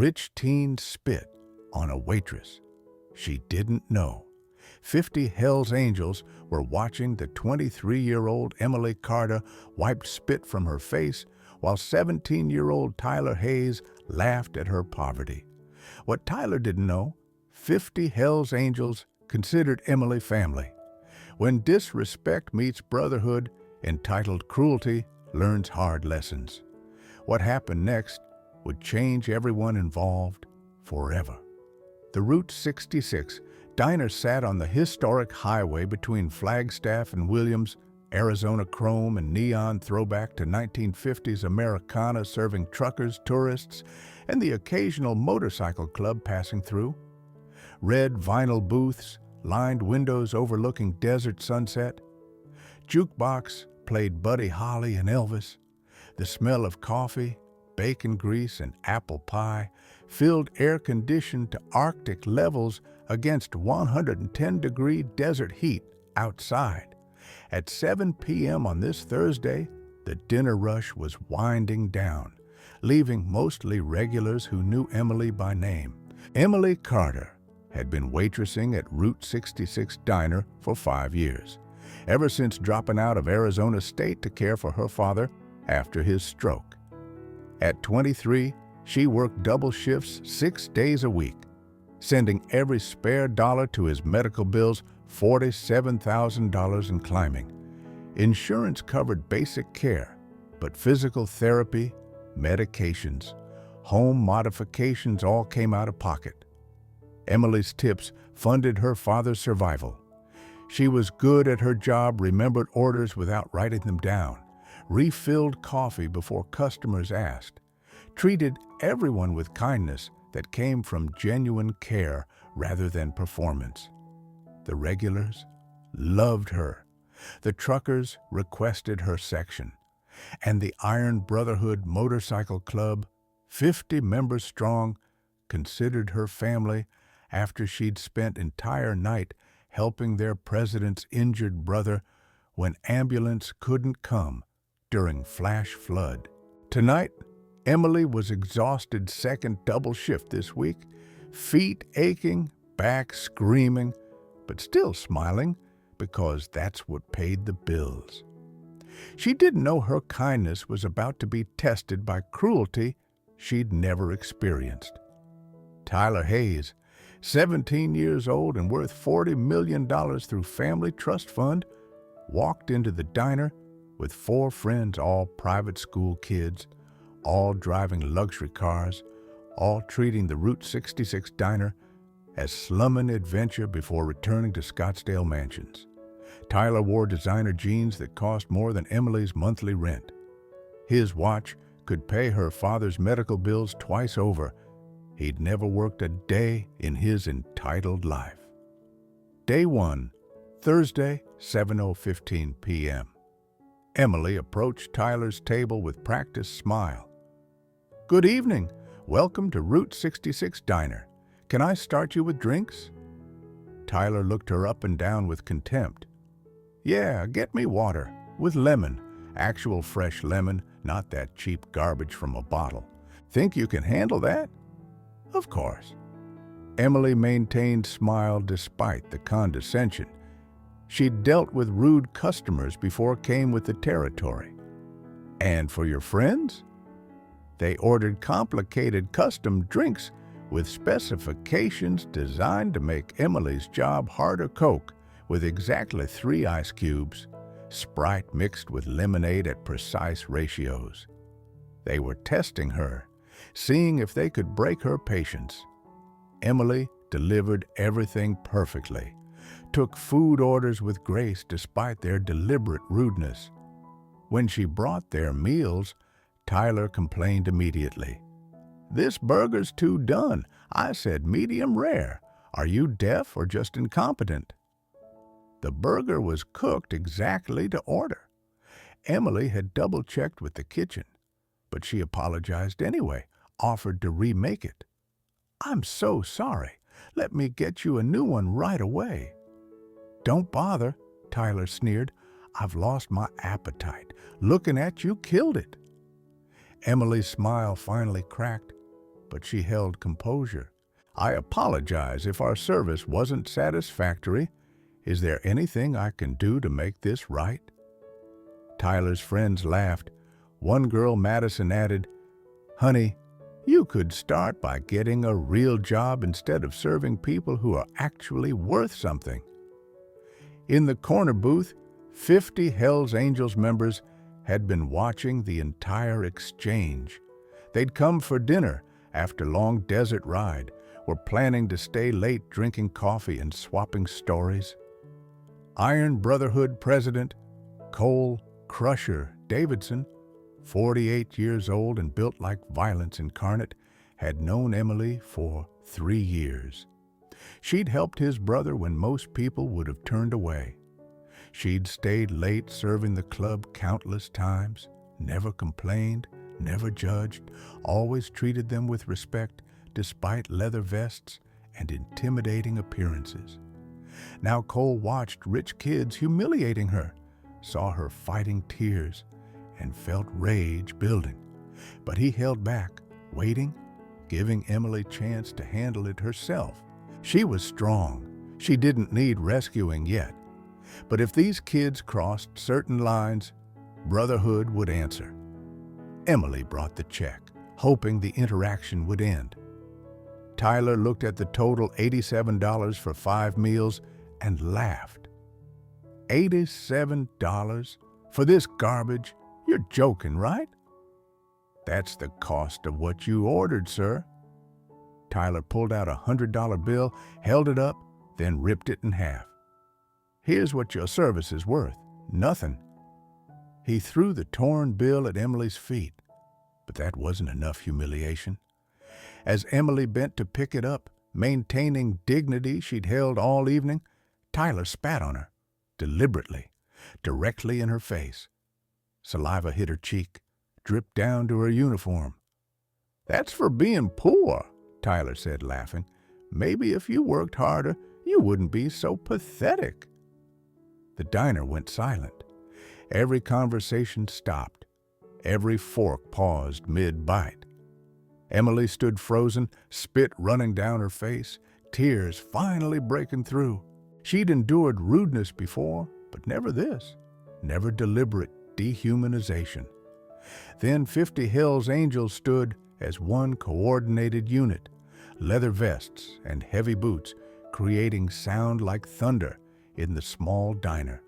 rich teen spit on a waitress. She didn't know. 50 Hell's Angels were watching the 23-year-old Emily Carter wipe spit from her face while 17-year-old Tyler Hayes laughed at her poverty. What Tyler didn't know, 50 Hell's Angels considered Emily family. When disrespect meets brotherhood, entitled cruelty learns hard lessons. What happened next would change everyone involved forever. The Route 66 diner sat on the historic highway between Flagstaff and Williams, Arizona chrome and neon throwback to 1950s Americana, serving truckers, tourists, and the occasional motorcycle club passing through. Red vinyl booths lined windows overlooking desert sunset. Jukebox played Buddy Holly and Elvis. The smell of coffee, bacon grease, and apple pie filled air-conditioned to Arctic levels against 110-degree desert heat outside. At 7 p.m. on this Thursday, the dinner rush was winding down, leaving mostly regulars who knew Emily by name. Emily Carter had been waitressing at Route 66 Diner for 5 years, ever since dropping out of Arizona State to care for her father after his stroke. At 23, she worked double shifts 6 days a week, sending every spare dollar to his medical bills, $47,000 and climbing. Insurance covered basic care, but physical therapy, medications, home modifications all came out of pocket. Emily's tips funded her father's survival. She was good at her job, remembered orders without writing them down, refilled coffee before customers asked, treated everyone with kindness that came from genuine care rather than performance. The regulars loved her. The truckers requested her section. And the Iron Brotherhood Motorcycle Club, 50 members strong, considered her family after she'd spent entire night helping their president's injured brother when ambulance couldn't come during flash flood. Tonight, Emily was exhausted, second double shift this week, feet aching, back screaming, but still smiling because that's what paid the bills. She didn't know her kindness was about to be tested by cruelty she'd never experienced. Tyler Hayes, 17 years old and worth $40 million through Family Trust Fund, walked into the diner with 4 friends, all private school kids, all driving luxury cars, all treating the Route 66 diner as slumming adventure before returning to Scottsdale mansions. Tyler wore designer jeans that cost more than Emily's monthly rent. His watch could pay her father's medical bills twice over. He'd never worked a day in his entitled life. Day 1, Thursday, 7:15 p.m. Emily approached Tyler's table with practiced smile. "Good evening. Welcome to Route 66 Diner. Can I start you with drinks?" Tyler looked her up and down with contempt. "Yeah, get me water, with lemon. Actual fresh lemon, not that cheap garbage from a bottle. Think you can handle that?" "Of course." Emily maintained smile despite the condescension. She'd dealt with rude customers before it came with the territory. "And for your friends?" They ordered complicated custom drinks with specifications designed to make Emily's job harder. Coke with exactly 3 ice cubes, Sprite mixed with lemonade at precise ratios. They were testing her, seeing if they could break her patience. Emily delivered everything perfectly, took food orders with grace despite their deliberate rudeness. When she brought their meals, Tyler complained immediately. "This burger's too done. I said medium rare. Are you deaf or just incompetent?" The burger was cooked exactly to order. Emily had double-checked with the kitchen, but she apologized anyway, offered to remake it. "I'm so sorry. Let me get you a new one right away." "Don't bother," Tyler sneered. "I've lost my appetite. Looking at you killed it." Emily's smile finally cracked. but she held composure. "I apologize if our service wasn't satisfactory. Is there anything I can do to make this right?" Tyler's friends laughed. One girl, Madison, added, "Honey, you could start by getting a real job instead of serving people who are actually worth something." In the corner booth, 50 Hells Angels members had been watching the entire exchange. They'd come for dinner after a long desert ride, were planning to stay late drinking coffee and swapping stories. Iron Brotherhood President Cole "Crusher" Davidson, 48 years old and built like violence incarnate, had known Emily for 3 years. She'd helped his brother when most people would have turned away. She'd stayed late serving the club countless times, never complained, never judged, always treated them with respect despite leather vests and intimidating appearances. Now Cole watched rich kids humiliating her, saw her fighting tears, and felt rage building. But he held back, waiting, giving Emily a chance to handle it herself. She was strong. She didn't need rescuing yet. But if these kids crossed certain lines, Brotherhood would answer. Emily brought the check, hoping the interaction would end. Tyler looked at the total $87 for 5 meals and laughed. $87 for this garbage? You're joking, right? That's the cost of what you ordered, sir. Tyler pulled out a $100 bill, held it up, then ripped it in half. Here's what your service is worth. Nothing. He threw the torn bill at Emily's feet, but that wasn't enough humiliation. As Emily bent to pick it up, maintaining dignity she'd held all evening, Tyler spat on her, deliberately, directly in her face. Saliva hit her cheek, dripped down to her uniform. "That's for being poor," Tyler said, laughing. "Maybe if you worked harder, you wouldn't be so pathetic." The diner went silent. Every conversation stopped. Every fork paused mid-bite. Emily stood frozen, spit running down her face, tears finally breaking through. She'd endured rudeness before, but never this, never deliberate dehumanization. Then 50 Hells Angels stood as one coordinated unit, leather vests and heavy boots creating sound like thunder in the small diner.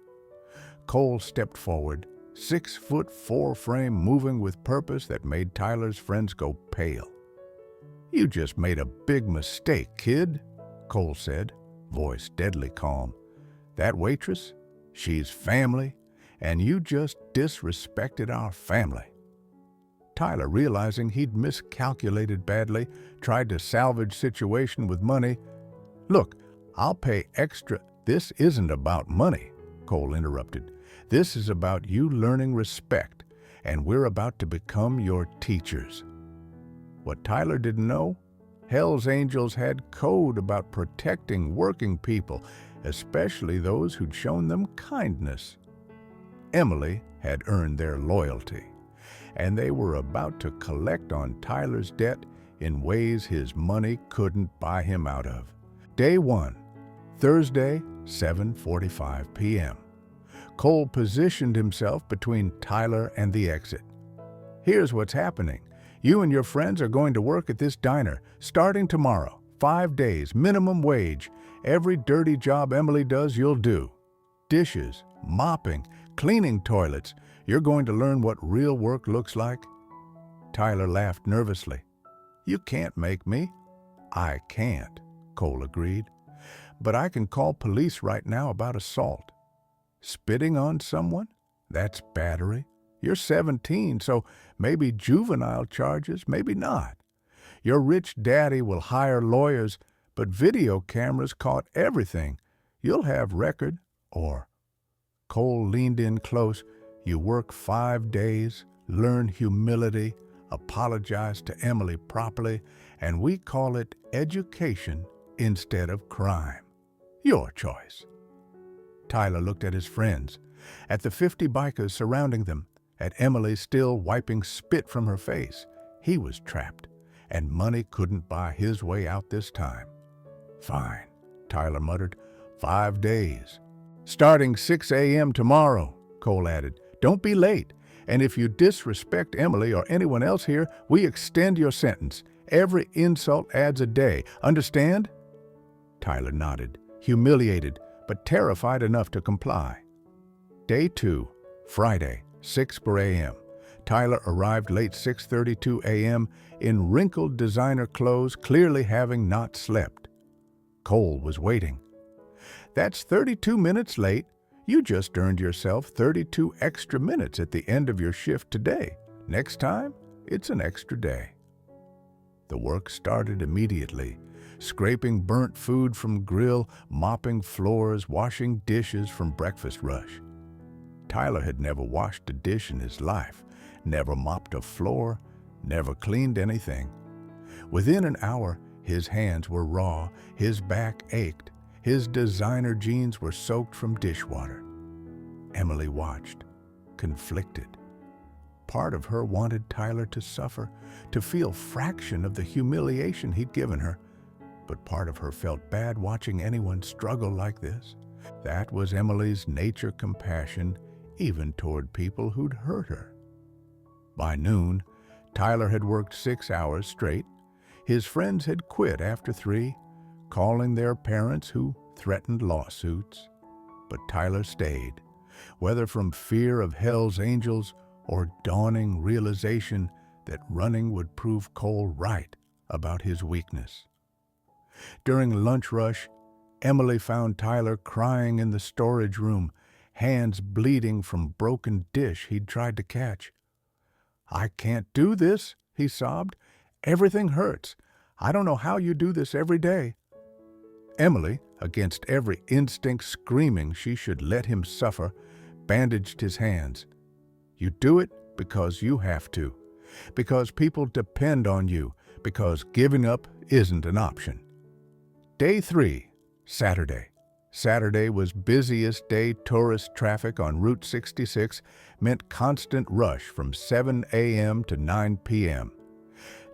Cole stepped forward, 6'4" frame moving with purpose that made Tyler's friends go pale. "You just made a big mistake, kid," Cole said, voice deadly calm. "That waitress, she's family, and you just disrespected our family." Tyler, realizing he'd miscalculated badly, tried to salvage situation with money. "Look, I'll pay extra." "This isn't about money," Cole interrupted. "This is about you learning respect, and we're about to become your teachers." What Tyler didn't know, Hells Angels had code about protecting working people, especially those who'd shown them kindness. Emily had earned their loyalty, and they were about to collect on Tyler's debt in ways his money couldn't buy him out of. Day 1, Thursday, 7:45 p.m. Cole positioned himself between Tyler and the exit. "Here's what's happening. You and your friends are going to work at this diner, starting tomorrow, 5 days, minimum wage. Every dirty job Emily does, you'll do. Dishes, mopping, cleaning toilets. You're going to learn what real work looks like." Tyler laughed nervously. "You can't make me." "I can't," Cole agreed. "But I can call police right now about assault." "Spitting on someone? That's battery. You're 17, so maybe juvenile charges, maybe not. Your rich daddy will hire lawyers, but video cameras caught everything. You'll have record, or..." Cole leaned in close. "You work 5 days, learn humility, apologize to Emily properly, and we call it education instead of crime. Your choice." Tyler looked at his friends, at the 50 bikers surrounding them, at Emily still wiping spit from her face. He was trapped, and money couldn't buy his way out this time. "Fine," Tyler muttered. 5 days. "Starting 6 a.m. tomorrow," Cole added. "Don't be late. And if you disrespect Emily or anyone else here, we extend your sentence. Every insult adds a day. Understand?" Tyler nodded, humiliated, but terrified enough to comply. Day 2, Friday, 6 a.m. Tyler arrived late 6:32 a.m. in wrinkled designer clothes, clearly having not slept. Cole was waiting. "That's 32 minutes late. You just earned yourself 32 extra minutes at the end of your shift today. Next time, it's an extra day." The work started immediately, scraping burnt food from grill, mopping floors, washing dishes from breakfast rush. Tyler had never washed a dish in his life, never mopped a floor, never cleaned anything. Within an hour, his hands were raw, his back ached, his designer jeans were soaked from dishwater. Emily watched, conflicted. Part of her wanted Tyler to suffer, to feel a fraction of the humiliation he'd given her, but part of her felt bad watching anyone struggle like this. That was Emily's nature compassion, even toward people who'd hurt her. By noon, Tyler had worked 6 hours straight. His friends had quit after 3, calling their parents who threatened lawsuits. But Tyler stayed, whether from fear of Hell's Angels or dawning realization that running would prove Cole right about his weakness. During lunch rush, Emily found Tyler crying in the storage room, hands bleeding from broken dish he'd tried to catch. "I can't do this," he sobbed. "Everything hurts. I don't know how you do this every day." Emily, against every instinct screaming she should let him suffer, bandaged his hands. "You do it because you have to, because people depend on you, because giving up isn't an option." Day 3, Saturday. Saturday was busiest day. Tourist traffic on Route 66 meant constant rush from 7 a.m. to 9 p.m.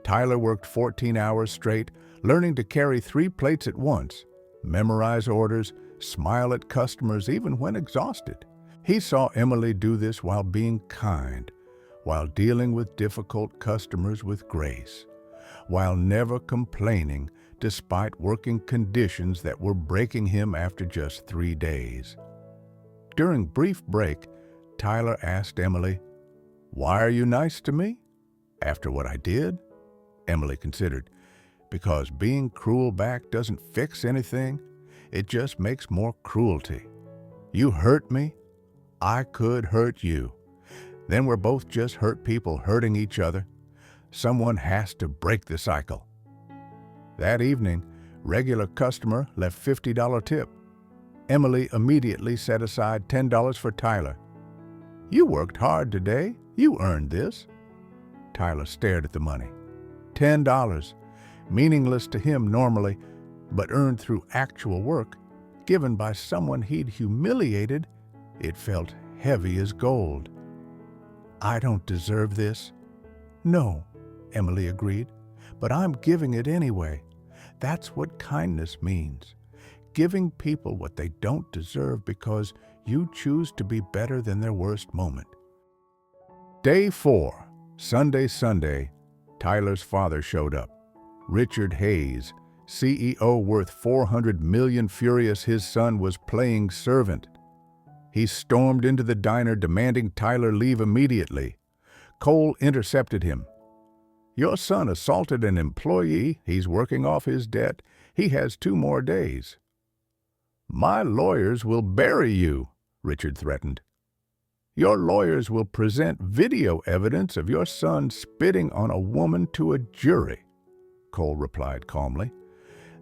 Tyler worked 14 hours straight, learning to carry 3 plates at once, memorize orders, smile at customers even when exhausted. He saw Emily do this while being kind, while dealing with difficult customers with grace, while never complaining despite working conditions that were breaking him after just 3 days. During brief break, Tyler asked Emily, "Why are you nice to me?" "After what I did?" Emily considered. "Because being cruel back doesn't fix anything. It just makes more cruelty. You hurt me, I could hurt you. Then we're both just hurt people hurting each other. Someone has to break the cycle." That evening, regular customer left $50 tip. Emily immediately set aside $10 for Tyler. "You worked hard today. You earned this." Tyler stared at the money. $10, meaningless to him normally, but earned through actual work, given by someone he'd humiliated. It felt heavy as gold. "I don't deserve this." "No," Emily agreed, "but I'm giving it anyway. That's what kindness means. Giving people what they don't deserve because you choose to be better than their worst moment." Day 4, Sunday. Tyler's father showed up. Richard Hayes, CEO worth $400 million, furious his son was playing servant. He stormed into the diner demanding Tyler leave immediately. Cole intercepted him. "Your son assaulted an employee. He's working off his debt. He has 2 more days." "My lawyers will bury you," Richard threatened. "Your lawyers will present video evidence of your son spitting on a woman to a jury," Cole replied calmly.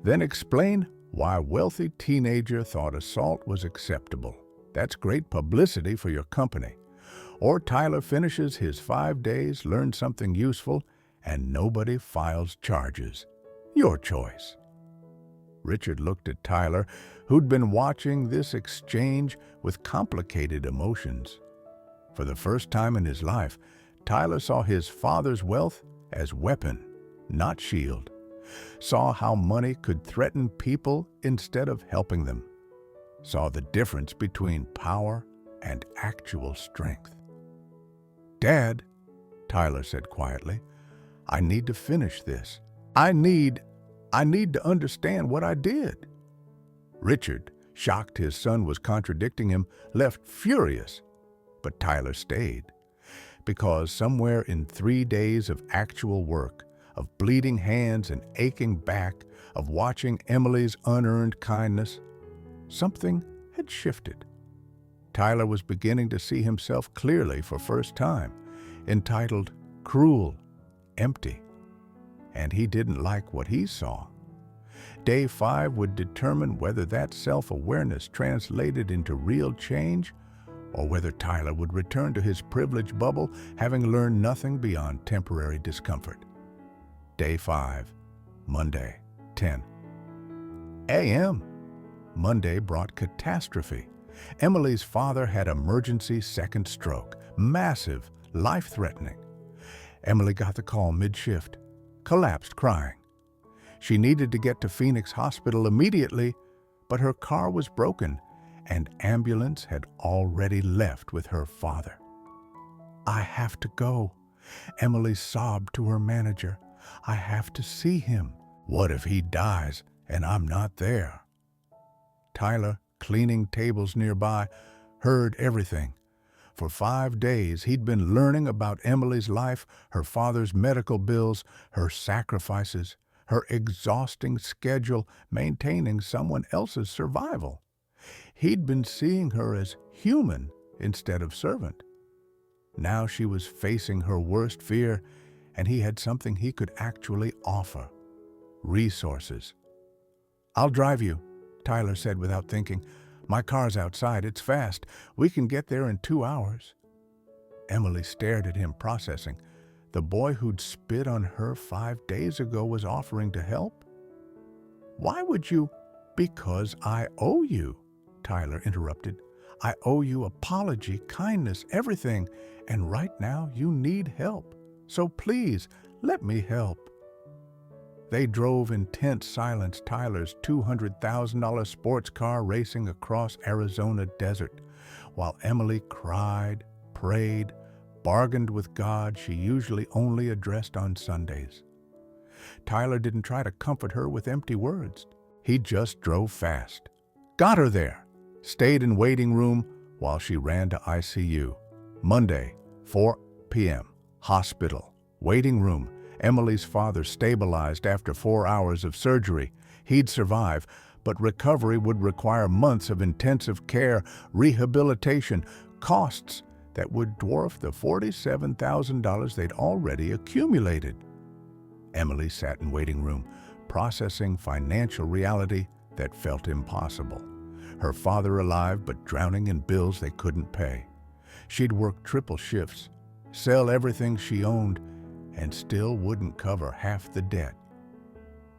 "Then explain why a wealthy teenager thought assault was acceptable. That's great publicity for your company. Or Tyler finishes his 5 days, learns something useful, and nobody files charges. Your choice." Richard looked at Tyler, who'd been watching this exchange with complicated emotions. For the first time in his life, Tyler saw his father's wealth as weapon, not shield. Saw how money could threaten people instead of helping them. Saw the difference between power and actual strength. "Dad," Tyler said quietly, "I need to finish this. I need to understand what I did." Richard, shocked his son was contradicting him, left furious. But Tyler stayed, because somewhere in 3 days of actual work, of bleeding hands and aching back, of watching Emily's unearned kindness, something had shifted. Tyler was beginning to see himself clearly for first time, entitled cruel, empty. And he didn't like what he saw. Day 5 would determine whether that self-awareness translated into real change, or whether Tyler would return to his privileged bubble, having learned nothing beyond temporary discomfort. Day 5, Monday, 10 a.m. Monday brought catastrophe. Emily's father had emergency second stroke, massive, life-threatening. Emily got the call mid-shift, collapsed crying. She needed to get to Phoenix Hospital immediately, but her car was broken, and ambulance had already left with her father. "I have to go," Emily sobbed to her manager. "I have to see him. What if he dies and I'm not there?" Tyler, cleaning tables nearby, heard everything. For 5 days, he'd been learning about Emily's life, her father's medical bills, her sacrifices, her exhausting schedule maintaining someone else's survival. He'd been seeing her as human instead of servant. Now she was facing her worst fear, and he had something he could actually offer: resources. "I'll drive you," Tyler said without thinking. "My car's outside. It's fast. We can get there in 2 hours." Emily stared at him, processing. The boy who'd spit on her 5 days ago was offering to help? "Why would you?" "Because I owe you," Tyler interrupted. "I owe you apology, kindness, everything. And right now you need help. So please, let me help." They drove in tense silence, Tyler's $200,000 sports car racing across Arizona desert, while Emily cried, prayed, bargained with God she usually only addressed on Sundays. Tyler didn't try to comfort her with empty words. He just drove fast. Got her there. Stayed in waiting room while she ran to ICU. Monday, 4 p.m. Hospital. Waiting room. Emily's father stabilized after 4 hours of surgery. He'd survive, but recovery would require months of intensive care, rehabilitation, costs that would dwarf the $47,000 they'd already accumulated. Emily sat in waiting room, processing financial reality that felt impossible. Her father alive, but drowning in bills they couldn't pay. She'd work triple shifts, sell everything she owned, and still wouldn't cover half the debt.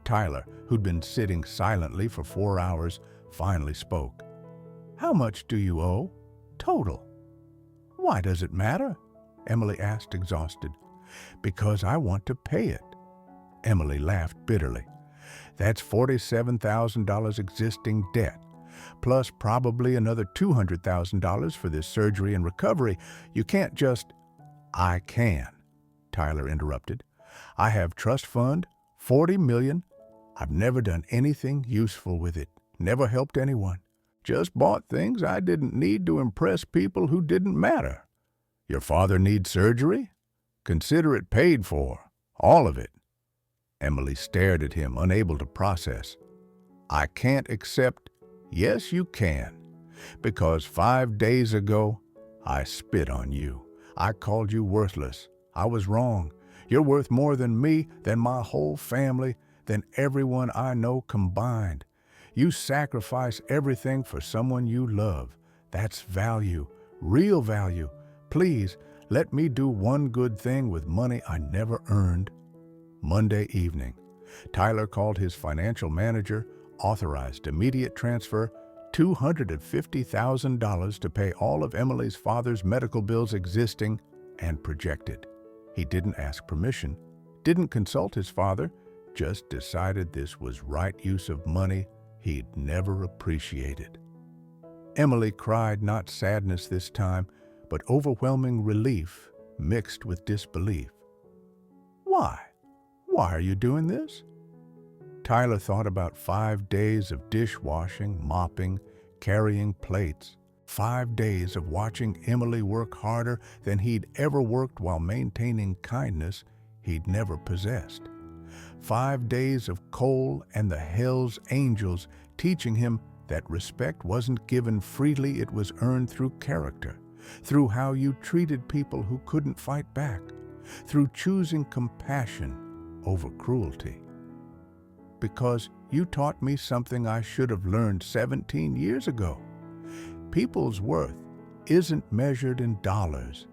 Tyler, who'd been sitting silently for 4 hours, finally spoke. "How much do you owe? Total?" "Why does it matter?" Emily asked, exhausted. "Because I want to pay it." Emily laughed bitterly. "That's $47,000 existing debt, plus probably another $200,000 for this surgery and recovery. You can't just—" "I can," Tyler interrupted. "I have trust fund, $40 million. I've never done anything useful with it, never helped anyone. Just bought things I didn't need to impress people who didn't matter. Your father needs surgery? Consider it paid for, all of it." Emily stared at him, unable to process. "I can't accept—" "Yes, you can, because 5 days ago, I spit on you. I called you worthless. I was wrong. You're worth more than me, than my whole family, than everyone I know combined. You sacrifice everything for someone you love. That's value, real value. Please, let me do one good thing with money I never earned." Monday evening, Tyler called his financial manager, authorized immediate transfer, $250,000 to pay all of Emily's father's medical bills existing and projected. He didn't ask permission, didn't consult his father, just decided this was right use of money he'd never appreciated. Emily cried not sadness this time, but overwhelming relief mixed with disbelief. Why? Why are you doing this? Tyler thought about 5 days of dishwashing, mopping, carrying plates. 5 days of watching Emily work harder than he'd ever worked while maintaining kindness he'd never possessed. 5 days of Cole and the Hells Angels teaching him that respect wasn't given freely, it was earned through character, through how you treated people who couldn't fight back, through choosing compassion over cruelty. Because you taught me something I should have learned 17 years ago. People's worth isn't measured in dollars.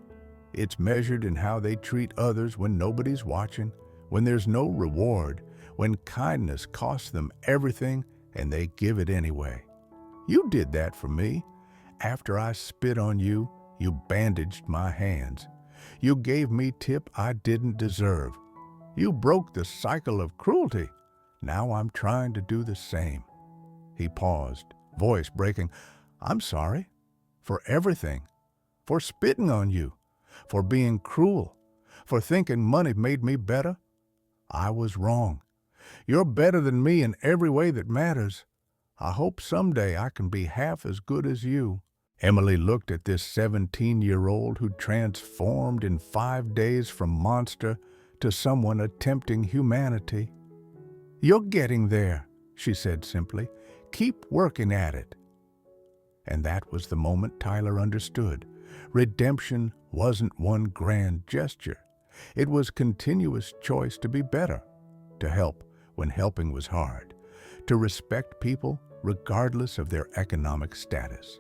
It's measured in how they treat others when nobody's watching, when there's no reward, when kindness costs them everything and they give it anyway. You did that for me. After I spit on you, you bandaged my hands. You gave me tip I didn't deserve. You broke the cycle of cruelty. Now I'm trying to do the same. He paused, voice breaking. I'm sorry for everything, for spitting on you, for being cruel, for thinking money made me better. I was wrong. You're better than me in every way that matters. I hope someday I can be half as good as you. Emily looked at this 17-year-old who transformed in 5 days from monster to someone attempting humanity. You're getting there, she said simply. Keep working at it. And that was the moment Tyler understood. Redemption wasn't one grand gesture. It was continuous choice to be better, to help when helping was hard, to respect people regardless of their economic status.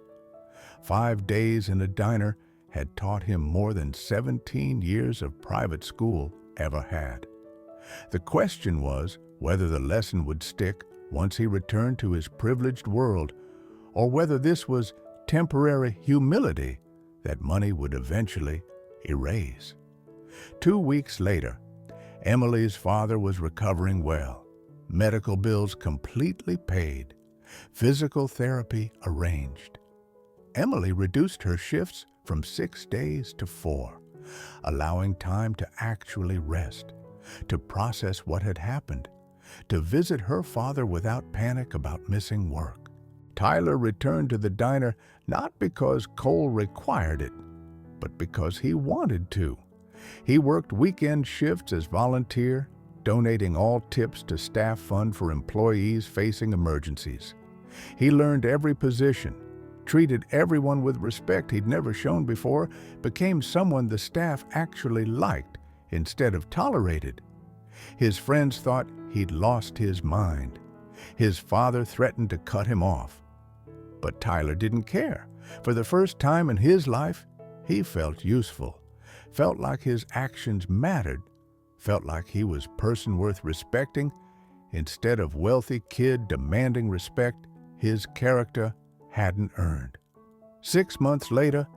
5 days in a diner had taught him more than 17 years of private school ever had. The question was whether the lesson would stick once he returned to his privileged world, or whether this was temporary humility that money would eventually erase. 2 weeks later, Emily's father was recovering well, medical bills completely paid, physical therapy arranged. Emily reduced her shifts from 6 days to 4, allowing time to actually rest, to process what had happened, to visit her father without panic about missing work. Tyler returned to the diner not because Cole required it, but because he wanted to. He worked weekend shifts as volunteer, donating all tips to staff fund for employees facing emergencies. He learned every position, treated everyone with respect he'd never shown before, became someone the staff actually liked instead of tolerated. His friends thought he'd lost his mind. His father threatened to cut him off. But Tyler didn't care. For the first time in his life, he felt useful, felt like his actions mattered, felt like he was a person worth respecting. Instead of wealthy kid demanding respect his character hadn't earned. 6 months later,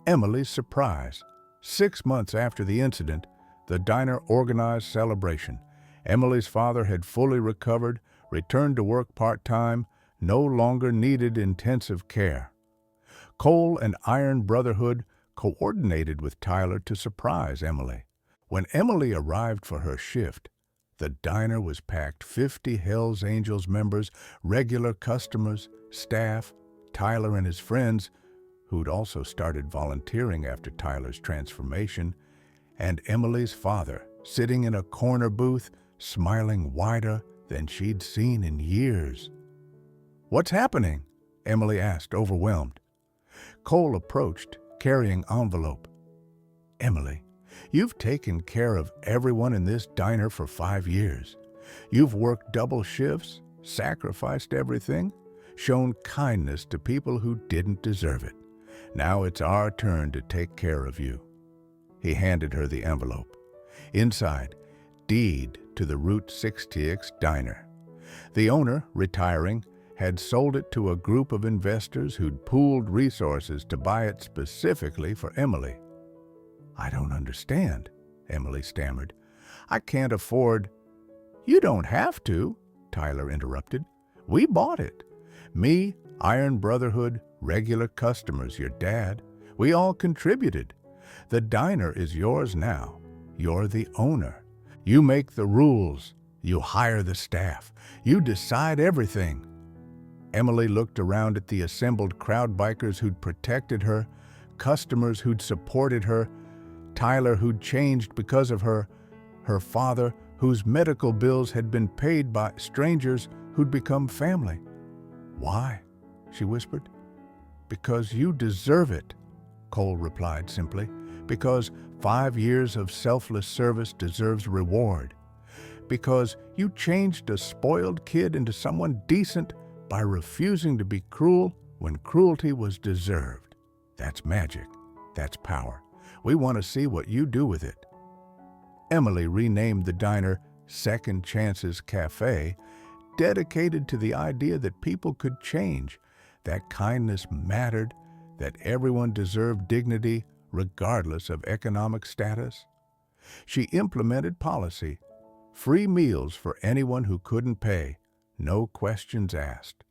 Emily's surprise. 6 months after the incident, the diner organized celebration. Emily's father had fully recovered, returned to work part-time, no longer needed intensive care. Cole and Iron Brotherhood coordinated with Tyler to surprise Emily. When Emily arrived for her shift, the diner was packed. 50 Hells Angels members, regular customers, staff, Tyler and his friends, who'd also started volunteering after Tyler's transformation, and Emily's father, sitting in a corner booth, smiling wider than she'd seen in years. "What's happening?" Emily asked, overwhelmed. Cole approached, carrying envelope. "Emily, you've taken care of everyone in this diner for 5 years. You've worked double shifts, sacrificed everything, shown kindness to people who didn't deserve it. Now it's our turn to take care of you." He handed her the envelope. Inside, deed to the Route 60X diner. The owner, retiring, had sold it to a group of investors who'd pooled resources to buy it specifically for Emily. "I don't understand," Emily stammered. I can't afford—" "You don't have to," Tyler interrupted. "We bought it. Me, Iron Brotherhood, regular customers, your dad. We all contributed. The diner is yours now. You're the owner. You make the rules. You hire the staff. You decide everything." Emily looked around at the assembled crowd bikers who'd protected her, customers who'd supported her, Tyler who'd changed because of her father whose medical bills had been paid by strangers who'd become family. "Why?" she whispered. "Because you deserve it," Cole replied simply. "Because 5 years of selfless service deserves reward. Because you changed a spoiled kid into someone decent by refusing to be cruel when cruelty was deserved. That's magic. That's power. We want to see what you do with it." Emily renamed the diner Second Chances Cafe, dedicated to the idea that people could change, that kindness mattered, that everyone deserved dignity regardless of economic status. She implemented policy: free meals for anyone who couldn't pay, no questions asked.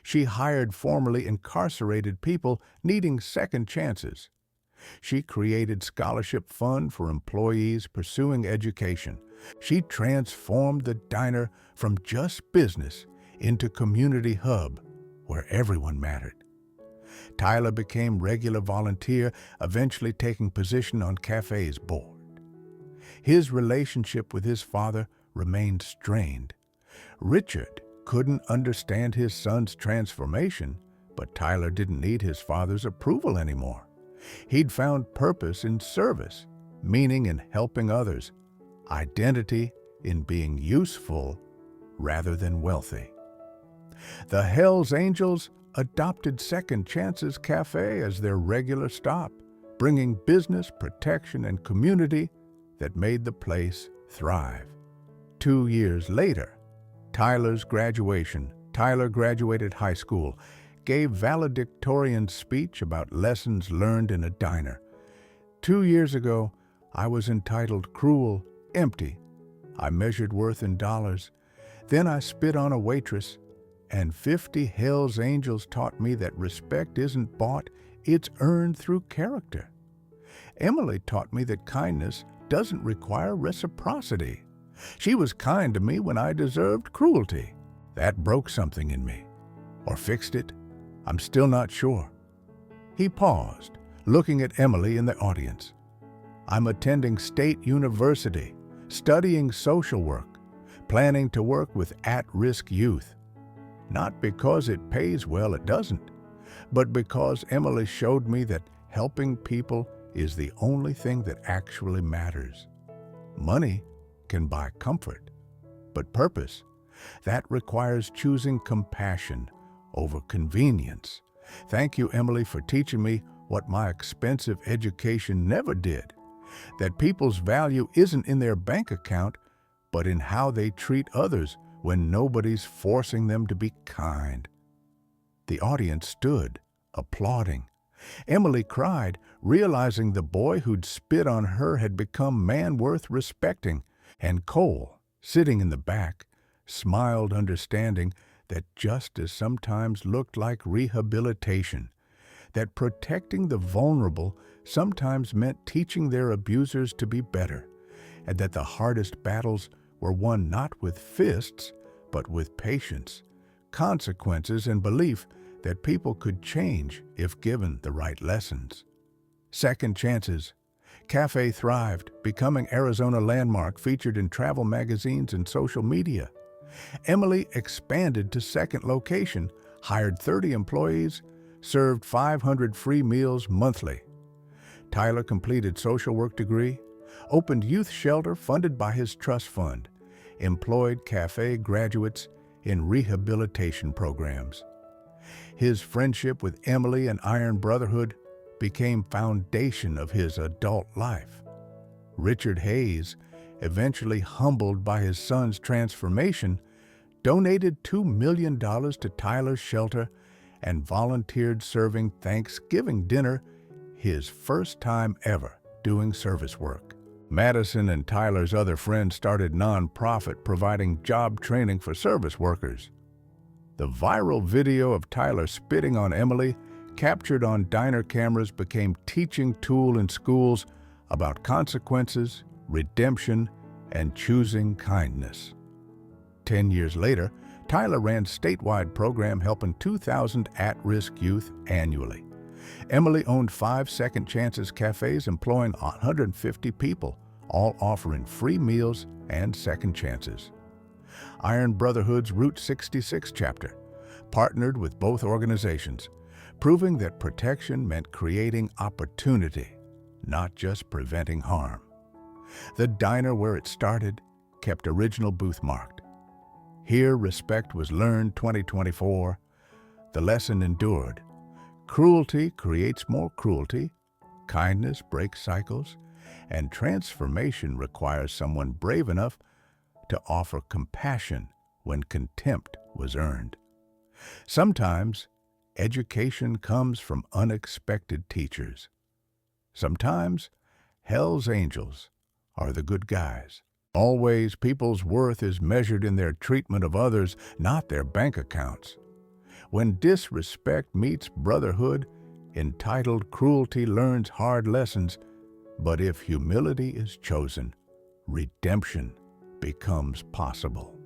She hired formerly incarcerated people needing second chances. She created scholarship fund for employees pursuing education. She transformed the diner from just business into community hub where everyone mattered. Tyler became regular volunteer, eventually taking position on cafe's board. His relationship with his father remained strained. Richard couldn't understand his son's transformation, but Tyler didn't need his father's approval anymore. He'd found purpose in service, meaning in helping others, identity in being useful rather than wealthy. The Hells Angels adopted Second Chances Cafe as their regular stop, bringing business, protection, and community that made the place thrive. 2 years later, Tyler graduated high school, gave valedictorian speech about lessons learned in a diner. 2 years ago, I was entitled cruel, empty. I measured worth in dollars. Then I spit on a waitress, and 50 Hells Angels taught me that respect isn't bought, it's earned through character. Emily taught me that kindness doesn't require reciprocity. She was kind to me when I deserved cruelty. That broke something in me. Or fixed it? I'm still not sure. He paused, looking at Emily in the audience. "I'm attending State University, studying social work, planning to work with at-risk youth. Not because it pays well, it doesn't, but because Emily showed me that helping people is the only thing that actually matters. Money can buy comfort, but purpose, that requires choosing compassion over convenience. Thank you, Emily, for teaching me what my expensive education never did, that people's value isn't in their bank account, but in how they treat others when nobody's forcing them to be kind." The audience stood, applauding. Emily cried, realizing the boy who'd spit on her had become man worth respecting, and Cole, sitting in the back, smiled understanding that justice sometimes looked like rehabilitation, that protecting the vulnerable sometimes meant teaching their abusers to be better, and that the hardest battles were won not with fists, but with patience, consequences, and belief that people could change if given the right lessons. Second Chances Cafe thrived, becoming Arizona landmark featured in travel magazines and social media. Emily expanded to second location, hired 30 employees, served 500 free meals monthly. Tyler completed social work degree, opened youth shelter funded by his trust fund, employed cafe graduates in rehabilitation programs. His friendship with Emily and Iron Brotherhood became foundation of his adult life. Richard Hayes, eventually humbled by his son's transformation, donated $2 million to Tyler's shelter and volunteered serving Thanksgiving dinner, his first time ever doing service work. Madison and Tyler's other friends started nonprofit providing job training for service workers. The viral video of Tyler spitting on Emily, captured on diner cameras, became teaching tool in schools about consequences, redemption, and choosing kindness. 10 years later, Tyler ran statewide program helping 2,000 at-risk youth annually. Emily owned 5 Second Chances cafes employing 150 people, all offering free meals and second chances. Iron Brotherhood's Route 66 chapter partnered with both organizations, proving that protection meant creating opportunity, not just preventing harm. The diner where it started kept original booth marked. Here respect was learned 2024. The lesson endured. Cruelty creates more cruelty, kindness breaks cycles, and transformation requires someone brave enough to offer compassion when contempt was earned. Sometimes, education comes from unexpected teachers. Sometimes, hell's angels are the good guys. Always, people's worth is measured in their treatment of others, not their bank accounts. When disrespect meets brotherhood, entitled cruelty learns hard lessons, but if humility is chosen, redemption becomes possible.